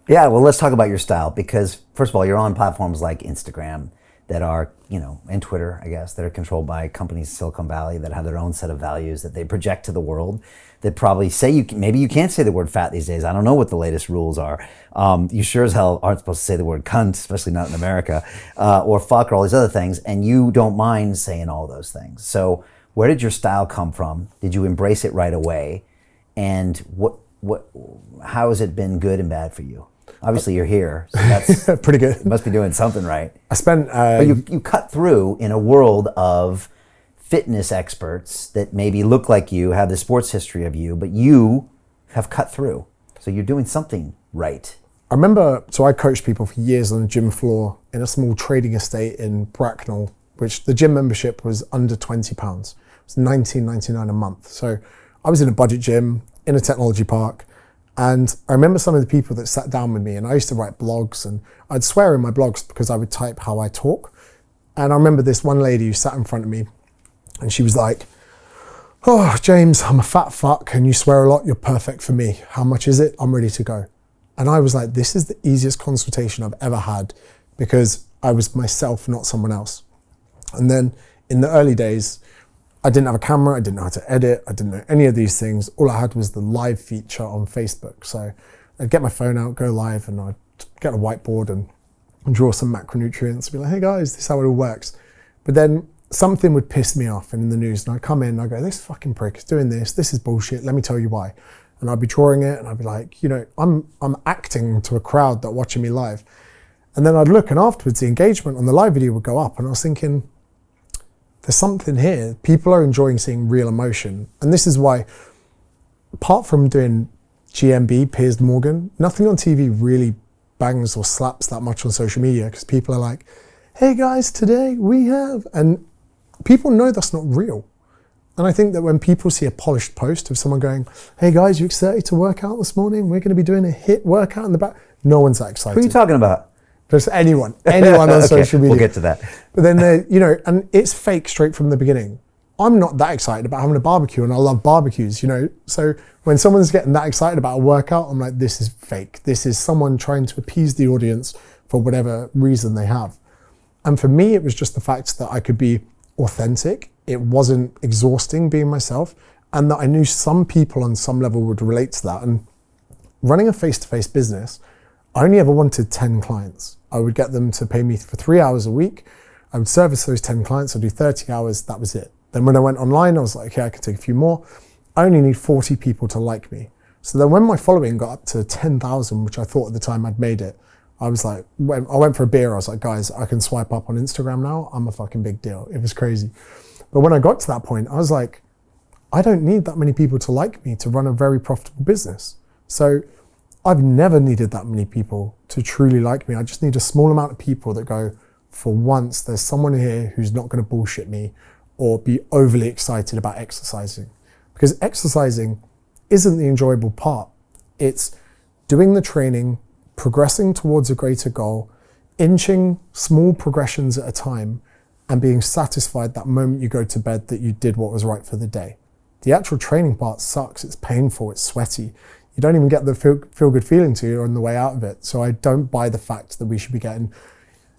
Yeah, well, let's talk about your style because, first of all, you're on platforms like Instagram that are, and Twitter, I guess, that are controlled by companies in Silicon Valley that have their own set of values that they project to the world that probably say maybe you can't say the word fat these days. I don't know what the latest rules are. You sure as hell aren't supposed to say the word cunt, especially not in America, or fuck or all these other things, and you don't mind saying all those things. So where did your style come from? Did you embrace it right away? And how has it been good and bad for you? Obviously, you're here, so that's pretty good. You must be doing something right. I spent. But you cut through in a world of fitness experts that maybe look like you, have the sports history of you, but you have cut through. So you're doing something right. I remember, so I coached people for years on the gym floor in a small trading estate in Bracknell, which the gym membership was under £20. It was $19.99 a month. So I was in a budget gym in a technology park. And I remember some of the people that sat down with me, and I used to write blogs, and I'd swear in my blogs because I would type how I talk. And I remember this one lady who sat in front of me, and she was like, "Oh, James, I'm a fat fuck and you swear a lot, you're perfect for me. How much is it? I'm ready to go." And I was like, this is the easiest consultation I've ever had because I was myself, not someone else. And then in the early days, I didn't have a camera, I didn't know how to edit, I didn't know any of these things. All I had was the live feature on Facebook. So I'd get my phone out, go live, and I'd get a whiteboard and draw some macronutrients, be like, "Hey guys, this is how it all works." But then something would piss me off in the news, and I'd come in and I'd go, "This fucking prick is doing this is bullshit, let me tell you why." And I'd be drawing it and I'd be like, I'm acting to a crowd that are watching me live. And then I'd look, and afterwards the engagement on the live video would go up, and I was thinking, there's something here. People are enjoying seeing real emotion. And this is why, apart from doing GMB, Piers Morgan, nothing on TV really bangs or slaps that much on social media because people are like, "Hey guys, today we have," and people know that's not real. And I think that when people see a polished post of someone going, "Hey guys, you excited to work out this morning? We're going to be doing a HIIT workout in the back." No one's that excited. Who are you talking about? Just anyone on okay, social media. We'll get to that. But then, and it's fake straight from the beginning. I'm not that excited about having a barbecue, and I love barbecues, So when someone's getting that excited about a workout, I'm like, this is fake. This is someone trying to appease the audience for whatever reason they have. And for me, it was just the fact that I could be authentic. It wasn't exhausting being myself, and that I knew some people on some level would relate to that. And running a face-to-face business, I only ever wanted 10 clients. I would get them to pay me for 3 hours a week. I would service those 10 clients. I'd do 30 hours. That was it. Then when I went online, I was like, okay, I can take a few more. I only need 40 people to like me. So then when my following got up to 10,000, which I thought at the time I'd made it, I was like, I went for a beer. I was like, guys, I can swipe up on Instagram now. I'm a fucking big deal. It was crazy. But when I got to that point, I was like, I don't need that many people to like me to run a very profitable business. So I've never needed that many people to truly like me. I just need a small amount of people that go, for once, there's someone here who's not going to bullshit me or be overly excited about exercising. Because exercising isn't the enjoyable part. It's doing the training, progressing towards a greater goal, inching small progressions at a time, and being satisfied that moment you go to bed that you did what was right for the day. The actual training part sucks. It's painful. It's sweaty. You don't even get the feel good feeling to you on the way out of it. So I don't buy the fact that we should be getting,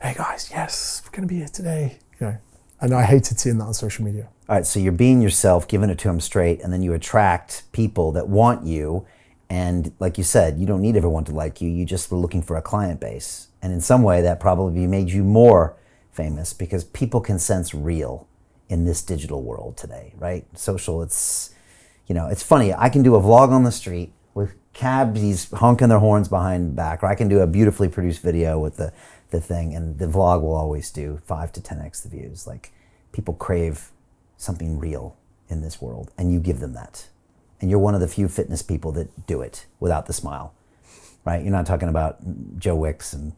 "Hey guys, yes, we're going to be here today." And I hated seeing that on social media. All right, so you're being yourself, giving it to them straight, and then you attract people that want you. And like you said, you don't need everyone to like you. You just were looking for a client base. And in some way, that probably made you more famous because people can sense real in this digital world today, right? Social, it's funny. I can do a vlog on the street with cabbies honking their horns behind the back, or I can do a beautifully produced video with the thing, and the vlog will always do 5 to 10x the views. Like, people crave something real in this world, and you give them that. And you're one of the few fitness people that do it without the smile, right? You're not talking about Joe Wicks and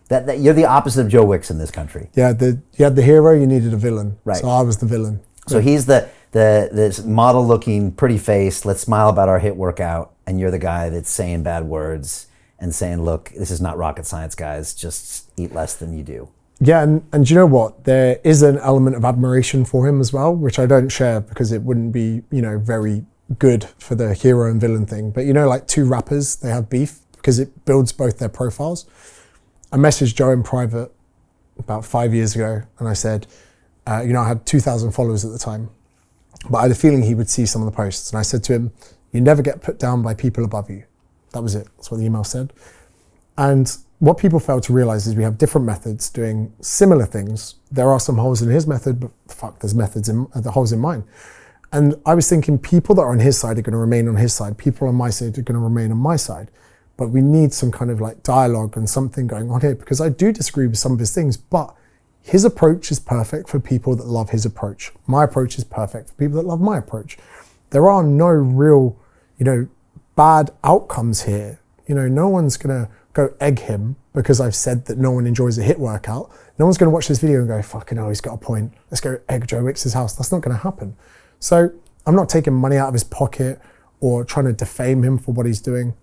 that you're the opposite of Joe Wicks in this country. Yeah, you had the hero, you needed a villain. Right. So I was the villain. So he's this model-looking, pretty face, let's smile about our HIIT workout, and you're the guy that's saying bad words and saying, look, this is not rocket science, guys. Just eat less than you do. Yeah, and you know what? There is an element of admiration for him as well, which I don't share because it wouldn't be, very good for the hero and villain thing. But like two rappers, they have beef. because it builds both their profiles. I messaged Joe in private about 5 years ago, and I said, I had 2,000 followers at the time, but I had a feeling he would see some of the posts. And I said to him, you never get put down by people above you. That was it. That's what the email said. And what people fail to realize is we have different methods doing similar things. There are some holes in his method, but fuck, there's the holes in mine. And I was thinking people that are on his side are going to remain on his side. People on my side are going to remain on my side. But we need some kind of like dialogue and something going on here, because I do disagree with some of his things, but his approach is perfect for people that love his approach. My approach is perfect for people that love my approach. There are no real, bad outcomes here. No one's going to go egg him because I've said that no one enjoys a HIIT workout. No one's going to watch this video and go, fucking hell, he's got a point. Let's go egg Joe Wicks's house. That's not going to happen. So I'm not taking money out of his pocket or trying to defame him for what he's doing.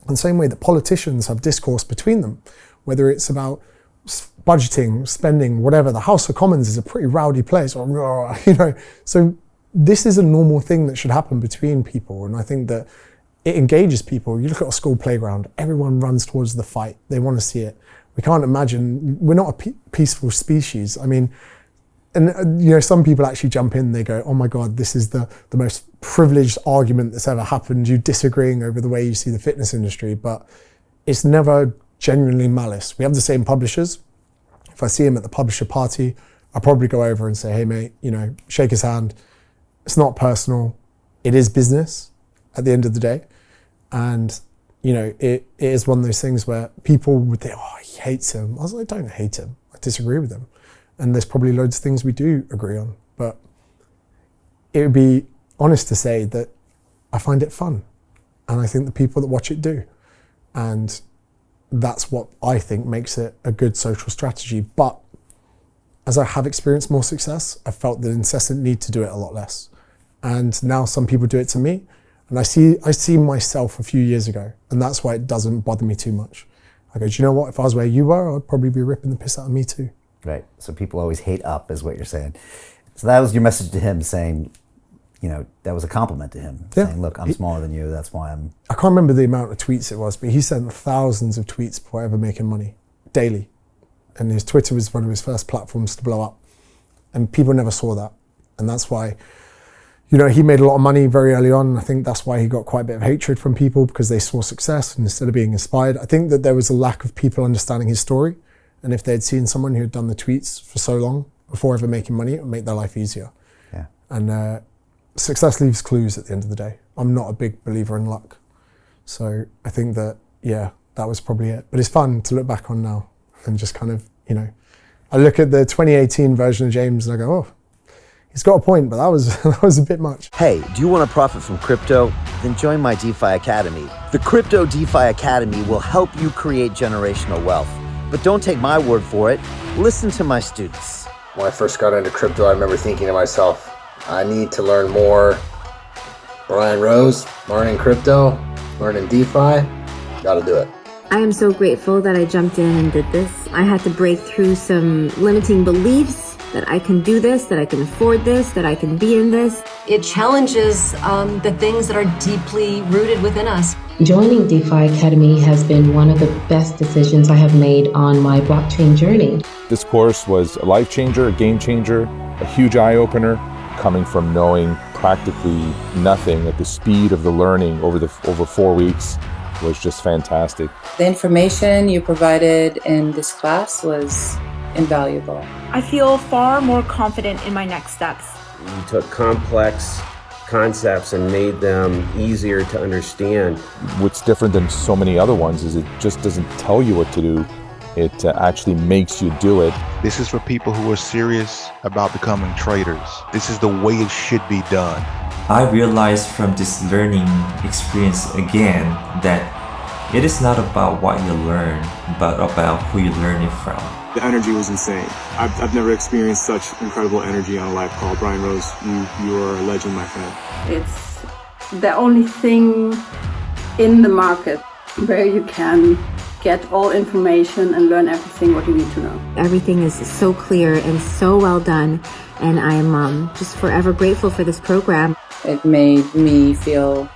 In the same way that politicians have discourse between them, whether it's about budgeting, spending, whatever. The House of Commons is a pretty rowdy place, So this is a normal thing that should happen between people. And I think that it engages people. You look at a school playground, everyone runs towards the fight. They want to see it. We can't imagine, we're not a peaceful species. I mean, and some people actually jump in, they go, oh my God, this is the most privileged argument that's ever happened. You disagreeing over the way you see the fitness industry, but it's never genuinely malice. We have the same publishers. If I see him at the publisher party, I'll probably go over and say, hey mate, shake his hand. It's not personal. It is business at the end of the day. And, it is one of those things where people would think, oh, he hates him. I was like, I don't hate him. I disagree with him. And there's probably loads of things we do agree on. But it would be honest to say that I find it fun. And I think the people that watch it do. And that's what I think makes it a good social strategy. But as I have experienced more success, I felt the incessant need to do it a lot less. And now some people do it to me. And I see myself a few years ago, and that's why it doesn't bother me too much. I go, do you know what? If I was where you were, I'd probably be ripping the piss out of me too. Right. So people always hate up, is what you're saying. So that was your message to him, saying, that was a compliment to him, saying, look, I'm smaller than you. That's why I'm. I can't remember the amount of tweets it was, but he sent thousands of tweets before ever making money, daily. And his Twitter was one of his first platforms to blow up. And people never saw that. And that's why, he made a lot of money very early on. I think that's why he got quite a bit of hatred from people, because they saw success and instead of being inspired. I think that there was a lack of people understanding his story. And if they'd seen someone who had done the tweets for so long before ever making money, it would make their life easier. Yeah. And success leaves clues at the end of the day. I'm not a big believer in luck. So I think that, that was probably it. But it's fun to look back on now and just kind of, I look at the 2018 version of James and I go, oh, he's got a point, but that was a bit much. Hey, do you want to profit from crypto? Then join my DeFi Academy. The Crypto DeFi Academy will help you create generational wealth. But don't take my word for it. Listen to my students. When I first got into crypto, I remember thinking to myself, I need to learn more. Brian Rose, learning crypto, learning DeFi, gotta do it. I am so grateful that I jumped in and did this. I had to break through some limiting beliefs that I can do this, that I can afford this, that I can be in this. It challenges the things that are deeply rooted within us. Joining DeFi Academy has been one of the best decisions I have made on my blockchain journey. This course was a life changer, a game changer, a huge eye-opener, coming from knowing practically nothing at the speed of the learning over 4 weeks was just fantastic. The information you provided in this class was invaluable. I feel far more confident in my next steps. You took complex concepts and made them easier to understand. What's different than so many other ones is it just doesn't tell you what to do. It actually makes you do it. This is for people who are serious about becoming traders. This is the way it should be done. I realized from this learning experience again that it is not about what you learn, but about who you learn it from. The energy was insane. I've never experienced such incredible energy on a live call. Brian Rose, you are a legend, my friend. It's the only thing in the market where you can get all information and learn everything what you need to know. Everything is so clear and so well done, and I'm just forever grateful for this program. It made me feel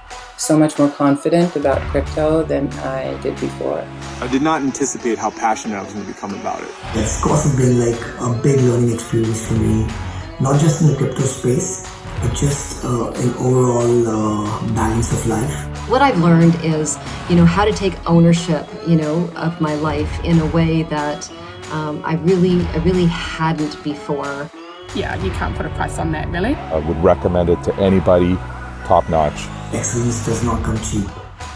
so much more confident about crypto than I did before. I did not anticipate how passionate I was going to become about it. This course has been like a big learning experience for me, not just in the crypto space, but just in overall balance of life. What I've learned is, how to take ownership, of my life in a way that I really hadn't before. Yeah, you can't put a price on that, really. I would recommend it to anybody, top notch. Excellence does not come cheap.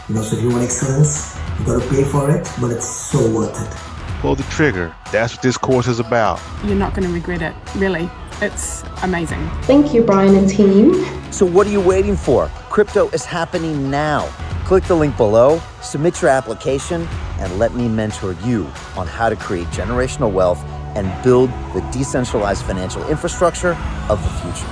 So if you want excellence, you gotta pay for it, but it's so worth it. Pull the trigger. That's what this course is about. You're not going to regret it, really. It's amazing. Thank you, Brian and team. So what are you waiting for? Crypto is happening now. Click the link below, submit your application, and let me mentor you on how to create generational wealth and build the decentralized financial infrastructure of the future.